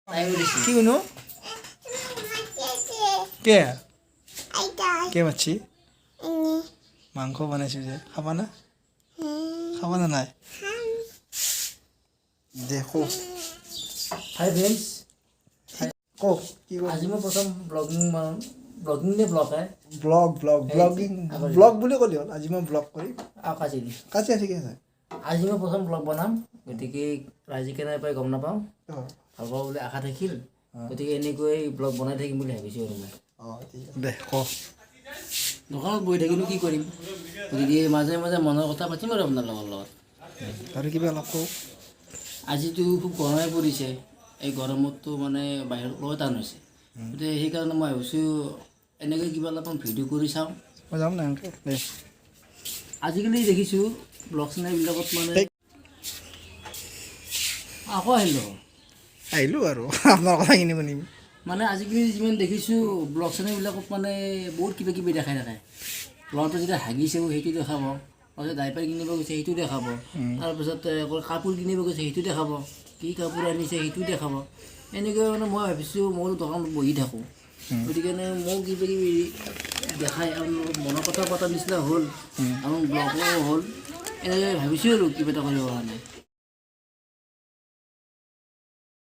কি কোনো কে কে মাছি মাংস বনাইছো যে খাবা না খাবা না নাই দেখো হাই ফ্ৰেণ্ডছ কওক কি আজি মই প্ৰথম ব্লগিং নে ব্লগ হয় ব্লগ বুলি ক'লি হ'ল আজি মই ব্লগ কৰিম কাজি কাজি আছে কি আছে আজি মই প্ৰথম ব্লগ বনাম গতিকে ৰাইজে কেনেকৈ পাই গম নাপাওঁ ভাল পাব বুলি আশা থাকিল গতিকে এনেকৈ ব্লগ বনাই থাকিম বুলি ভাবিছোঁ আৰু মই দে ক দোকানত বহি থাকিনো কি কৰিম গতিকে মাজে মাজে মনৰ কথা পাতিম আৰু আপোনাৰ লগত আৰু কিবা অলপ কওক আজিতো খুব গৰমে পৰিছে এই গৰমততো মানে বাহিৰত ওলোৱা টান হৈছে গতিকে সেইকাৰণে মই ভাবিছোঁ এনেকৈ কিবা অলপমান ভিডিঅ' কৰি চাওঁ মই যাম না দে আজিকালি দেখিছোঁ ব্লগ চেনেলবিলাকত মানে আকৌ আহিলোঁ আৰু আপোনাৰ কথাখিনি শুনিম মানে আজিকালি যিমান দেখিছোঁ ব্লগ চেনেলবিলাকত মানে বহুত কিবা কিবি দেখাই থাকে ল'ৰাটোৱে যেতিয়া হাগিছে সেইটো দেখাব তাৰপিছত ডাইপাৰ কিনিব গৈছে সেইটো দেখাব তাৰপিছত আকৌ কাপোৰ কিনিব গৈছে সেইটো দেখাব কি কাপোৰ আনিছে সেইটো দেখাব এনেকৈ মানে মই ভাবিছোঁ ময়ো দোকানত বহি থাকোঁ গতিকে মোক কিবা কিবি দেখাই আৰু মনৰ কথা পতাৰ নিচিনা হ'ল আৰু ব্লগো হ'ল এনেকৈ ভাবিছোঁ আৰু কিবা এটা কৰিব কাৰণে